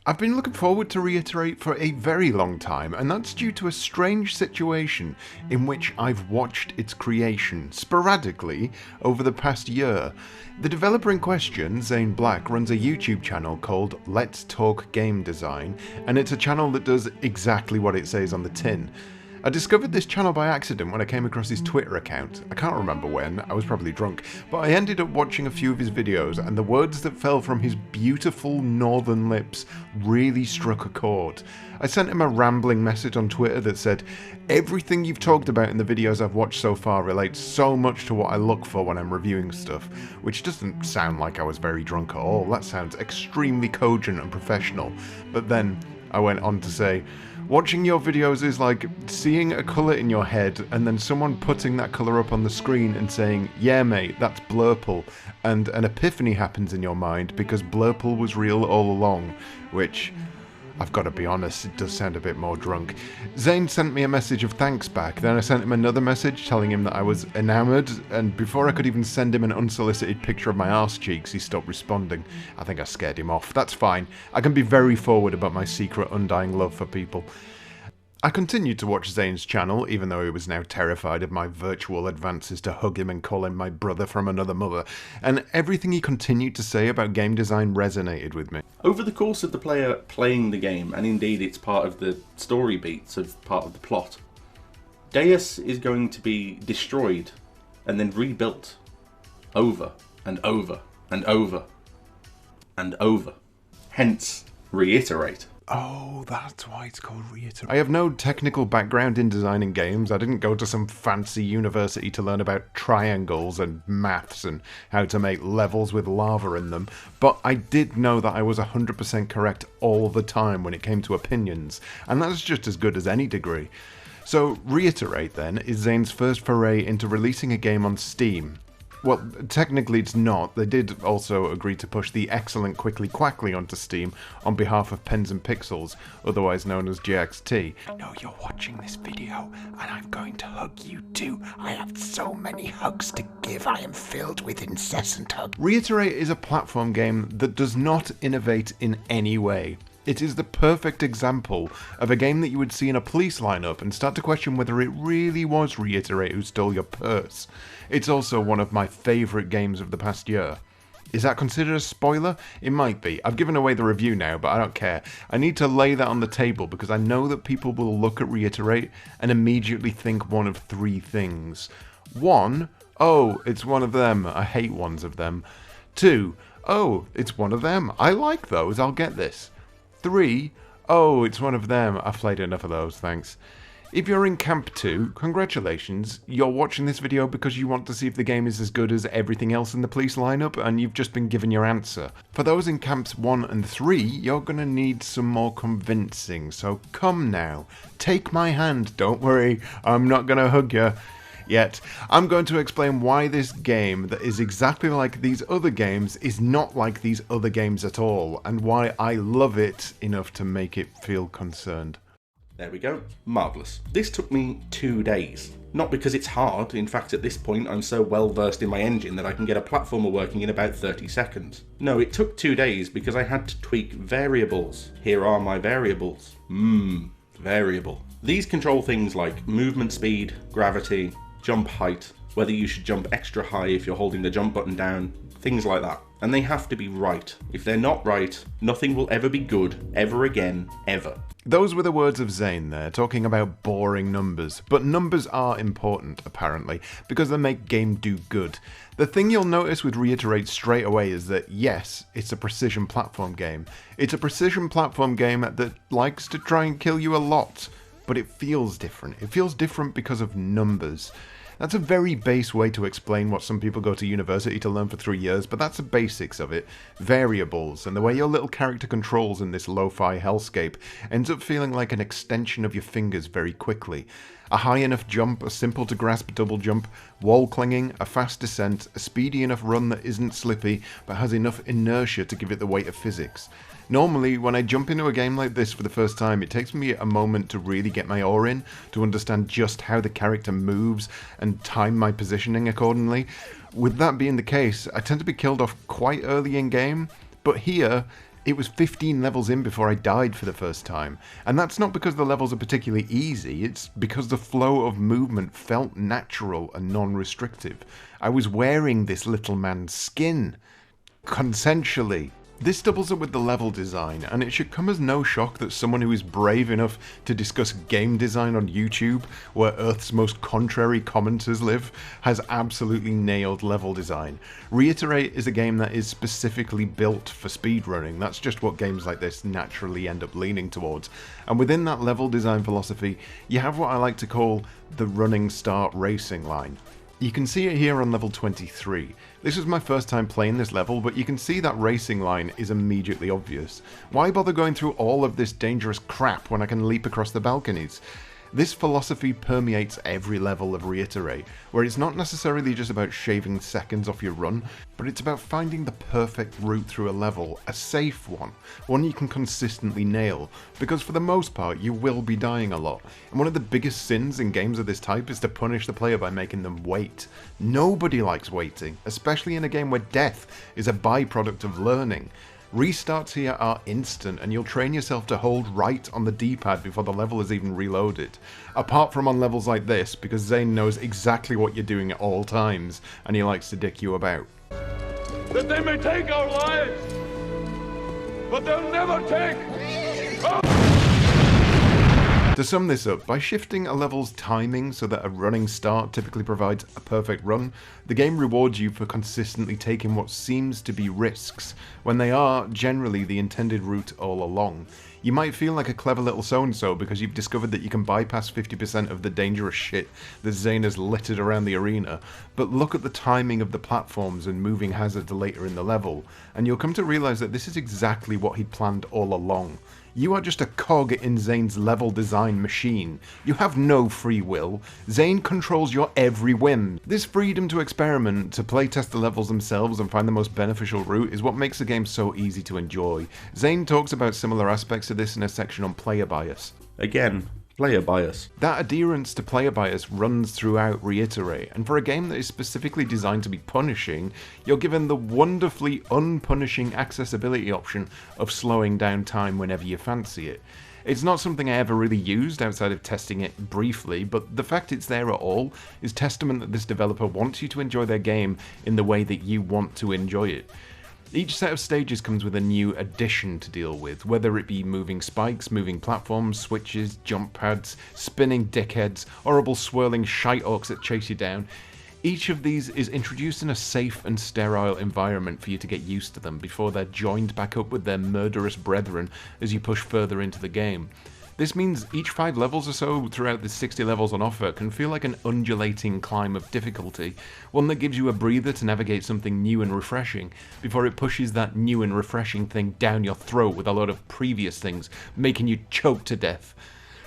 I've been looking forward to ReIterate for a very long time, and that's due to a strange situation in which I've watched its creation, sporadically, over the past year. The developer in question, Zane Black, runs a YouTube channel called Let's Talk Game Design, and it's a channel that does exactly what it says on the tin. I discovered this channel by accident when I came across his Twitter account. I can't remember when, I was probably drunk, but I ended up watching a few of his videos and the words that fell from his beautiful northern lips really struck a chord. I sent him a rambling message on Twitter that said, "Everything you've talked about in the videos I've watched so far relates so much to what I look for when I'm reviewing stuff," which doesn't sound like I was very drunk at all. That sounds extremely cogent and professional. But then I went on to say, "Watching your videos is like seeing a colour in your head and then someone putting that colour up on the screen and saying, 'Yeah mate, that's Blurple,' and an epiphany happens in your mind because Blurple was real all along," which, I've got to be honest, it does sound a bit more drunk. Zane sent me a message of thanks back, then I sent him another message telling him that I was enamoured, and before I could even send him an unsolicited picture of my arse cheeks, he stopped responding. I think I scared him off. That's fine. I can be very forward about my secret undying love for people. I continued to watch Zane's channel, even though he was now terrified of my virtual advances to hug him and call him my brother from another mother, and everything he continued to say about game design resonated with me. Over the course of the player playing the game, and indeed it's part of the story beats of part of the plot, Deus is going to be destroyed and then rebuilt over and over and over and over. Hence, ReIterate. Oh, that's why it's called ReIterate. I have no technical background in designing games. I didn't go to some fancy university to learn about triangles and maths and how to make levels with lava in them, but I did know that I was 100% correct all the time when it came to opinions, and that's just as good as any degree. So ReIterate then is Zane's first foray into releasing a game on Steam. Well, technically it's not. They did also agree to push the excellent Quickly Quackly onto Steam on behalf of Pens and Pixels, otherwise known as GXT. I know you're watching this video, and I'm going to hug you too. I have so many hugs to give, I am filled with incessant hugs. ReIterate is a platform game that does not innovate in any way. It is the perfect example of a game that you would see in a police lineup and start to question whether it really was ReIterate who stole your purse. It's also one of my favourite games of the past year. Is that considered a spoiler? It might be. I've given away the review now, but I don't care. I need to lay that on the table because I know that people will look at ReIterate and immediately think one of three things. 1, oh, it's one of them. I hate ones of them. 2, oh, it's one of them. I like those. I'll get this. 3, oh, it's one of them. I've played enough of those, thanks. If you're in Camp 2, congratulations. You're watching this video because you want to see if the game is as good as everything else in the police lineup, and you've just been given your answer. For those in Camps 1 and 3, you're gonna need some more convincing, so come now. Take my hand, don't worry, I'm not gonna hug you. Yet, I'm going to explain why this game that is exactly like these other games is not like these other games at all, and why I love it enough to make it feel concerned. There we go. Marvellous. This took me 2 days. Not because it's hard, in fact at this point I'm so well versed in my engine that I can get a platformer working in about 30 seconds. No, it took 2 days because I had to tweak variables. Here are my variables. Variable. These control things like movement speed, gravity, jump height, whether you should jump extra high if you're holding the jump button down, things like that. And they have to be right. If they're not right, nothing will ever be good, ever again, ever. Those were the words of Zane there, talking about boring numbers. But numbers are important, apparently, because they make game do good. The thing you'll notice with ReIterate straight away is that, yes, it's a precision platform game. It's a precision platform game that likes to try and kill you a lot. But it feels different. It feels different because of numbers. That's a very base way to explain what some people go to university to learn for 3 years, but that's the basics of it. Variables, and the way your little character controls in this lo-fi hellscape ends up feeling like an extension of your fingers very quickly. A high enough jump, a simple to grasp double jump, wall clinging, a fast descent, a speedy enough run that isn't slippy but has enough inertia to give it the weight of physics. Normally, when I jump into a game like this for the first time, it takes me a moment to really get my oar in, to understand just how the character moves and time my positioning accordingly. With that being the case, I tend to be killed off quite early in game, but here, It was 15 levels in before I died for the first time, and that's not because the levels are particularly easy, it's because the flow of movement felt natural and non-restrictive. I was wearing this little man's skin, consensually. This doubles up with the level design, and it should come as no shock that someone who is brave enough to discuss game design on YouTube, where Earth's most contrary commenters live, has absolutely nailed level design. ReIterate is a game that is specifically built for speedrunning. That's just what games like this naturally end up leaning towards. And within that level design philosophy, you have what I like to call the running start racing line. You can see it here on level 23. This was my first time playing this level, but you can see that racing line is immediately obvious. Why bother going through all of this dangerous crap when I can leap across the balconies? This philosophy permeates every level of ReIterate, where it's not necessarily just about shaving seconds off your run, but it's about finding the perfect route through a level, a safe one you can consistently nail, because for the most part you will be dying a lot, and one of the biggest sins in games of this type is to punish the player by making them wait. Nobody likes waiting, especially in a game where death is a byproduct of learning. Restarts here are instant, and you'll train yourself to hold right on the D-pad before the level is even reloaded. Apart from on levels like this, because Zane knows exactly what you're doing at all times, and he likes to dick you about. That they may take our lives, but they'll never take our... To sum this up, by shifting a level's timing so that a running start typically provides a perfect run, the game rewards you for consistently taking what seems to be risks, when they are generally the intended route all along. You might feel like a clever little so-and-so because you've discovered that you can bypass 50% of the dangerous shit that Zane has littered around the arena, but look at the timing of the platforms and moving hazards later in the level, and you'll come to realise that this is exactly what he'd planned all along. You are just a cog in Zane's level design machine. You have no free will. Zane controls your every whim. This freedom to experiment, to playtest the levels themselves and find the most beneficial route is what makes the game so easy to enjoy. Zane talks about similar aspects of this in a section on player bias. Again, player bias. That adherence to player bias runs throughout ReIterate, and for a game that is specifically designed to be punishing, you're given the wonderfully unpunishing accessibility option of slowing down time whenever you fancy it. It's not something I ever really used outside of testing it briefly, but the fact it's there at all is testament that this developer wants you to enjoy their game in the way that you want to enjoy it. Each set of stages comes with a new addition to deal with, whether it be moving spikes, moving platforms, switches, jump pads, spinning dickheads, horrible swirling shite orcs that chase you down. Each of these is introduced in a safe and sterile environment for you to get used to them before they're joined back up with their murderous brethren as you push further into the game. This means each 5 levels or so throughout the 60 levels on offer can feel like an undulating climb of difficulty, one that gives you a breather to navigate something new and refreshing, before it pushes that new and refreshing thing down your throat with a lot of previous things, making you choke to death.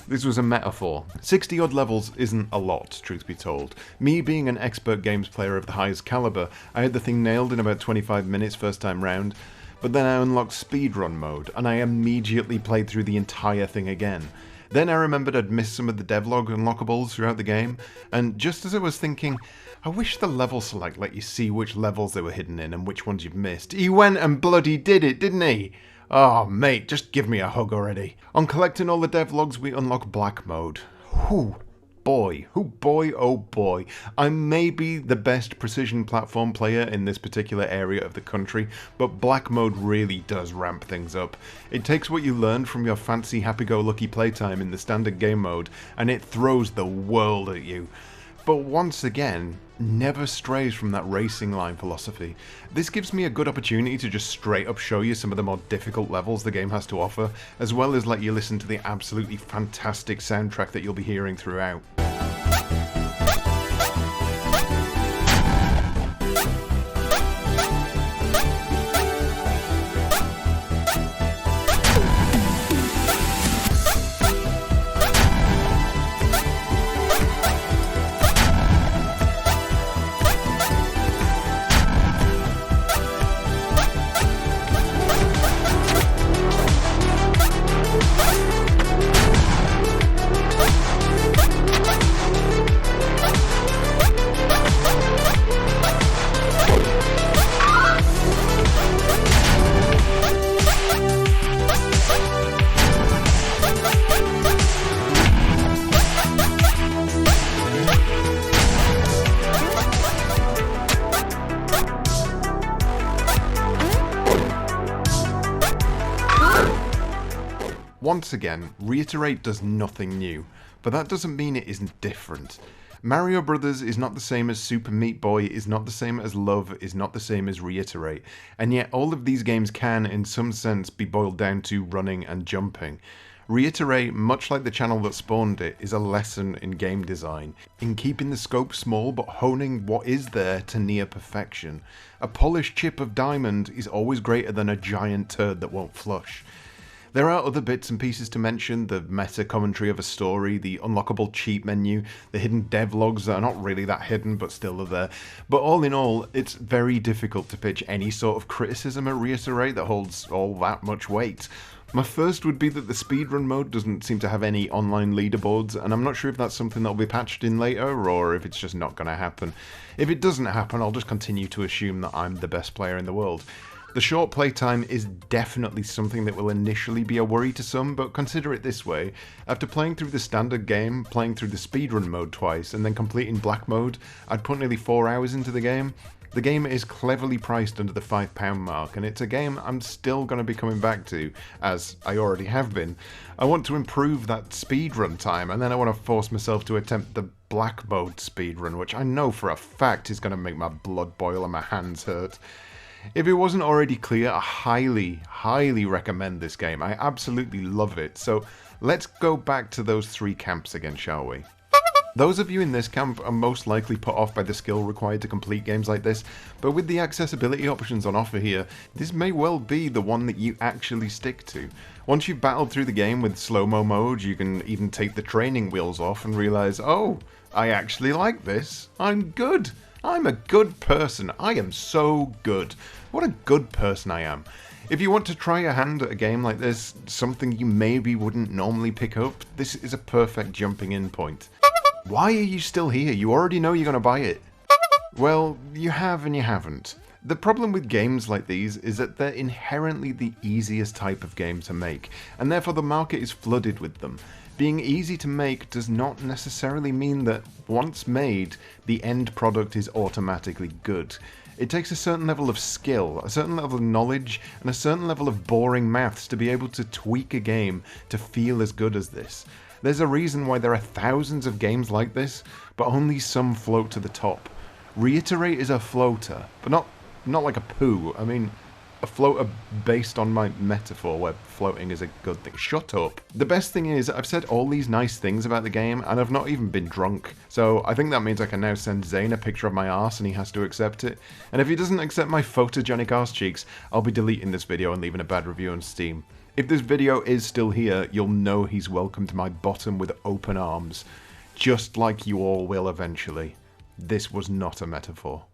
This was a metaphor. 60 odd levels isn't a lot, truth be told. Me being an expert games player of the highest caliber, I had the thing nailed in about 25 minutes first time round, but then I unlocked speedrun mode, and I immediately played through the entire thing again. Then I remembered I'd missed some of the devlog unlockables throughout the game, and just as I was thinking, I wish the level select let you see which levels they were hidden in and which ones you've missed, he went and bloody did it, didn't he? Oh mate, just give me a hug already. On collecting all the devlogs, we unlock black mode. Whew. Boy, oh boy, I may be the best precision platform player in this particular area of the country, but black mode really does ramp things up. It takes what you learned from your fancy happy-go-lucky playtime in the standard game mode, and it throws the world at you. But once again, never strays from that racing line philosophy. This gives me a good opportunity to just straight up show you some of the more difficult levels the game has to offer, as well as let you listen to the absolutely fantastic soundtrack that you'll be hearing throughout. Once again, ReIterate does nothing new, but that doesn't mean it isn't different. Mario Brothers is not the same as Super Meat Boy, is not the same as Love, is not the same as ReIterate, and yet all of these games can, in some sense, be boiled down to running and jumping. ReIterate, much like the channel that spawned it, is a lesson in game design, in keeping the scope small but honing what is there to near perfection. A polished chip of diamond is always greater than a giant turd that won't flush. There are other bits and pieces to mention, the meta commentary of a story, the unlockable cheat menu, the hidden devlogs that are not really that hidden but still are there, but all in all, it's very difficult to pitch any sort of criticism at ReIterate that holds all that much weight. My first would be that the speedrun mode doesn't seem to have any online leaderboards, and I'm not sure if that's something that'll be patched in later, or if it's just not going to happen. If it doesn't happen, I'll just continue to assume that I'm the best player in the world. The short playtime is definitely something that will initially be a worry to some, but consider it this way. After playing through the standard game, playing through the speedrun mode twice, and then completing black mode, I'd put nearly 4 hours into the game. The game is cleverly priced under the £5 mark, and it's a game I'm still going to be coming back to, as I already have been. I want to improve that speedrun time, and then I want to force myself to attempt the black mode speedrun, which I know for a fact is going to make my blood boil and my hands hurt. If it wasn't already clear, I highly recommend this game. I absolutely love it. So let's go back to those 3 camps again, shall we? Those of you in this camp are most likely put off by the skill required to complete games like this, but with the accessibility options on offer here, this may well be the one that you actually stick to. Once you've battled through the game with slow-mo mode, you can even take the training wheels off and realise, oh, I actually like this. I'm good. I'm a good person. I am so good. What a good person I am. If you want to try your hand at a game like this, something you maybe wouldn't normally pick up, this is a perfect jumping in point. Why are you still here? You already know you're going to buy it. Well, you have and you haven't. The problem with games like these is that they're inherently the easiest type of game to make, and therefore the market is flooded with them. Being easy to make does not necessarily mean that, once made, the end product is automatically good. It takes a certain level of skill, a certain level of knowledge, and a certain level of boring maths to be able to tweak a game to feel as good as this. There's a reason why there are thousands of games like this, but only some float to the top. ReIterate is a floater, but not like a poo. I mean, a floater based on my metaphor where floating is a good thing. Shut up. The best thing is, I've said all these nice things about the game, and I've not even been drunk. So I think that means I can now send Zane a picture of my arse and he has to accept it. And if he doesn't accept my photogenic arse cheeks, I'll be deleting this video and leaving a bad review on Steam. If this video is still here, you'll know he's welcomed my bottom with open arms. Just like you all will eventually. This was not a metaphor.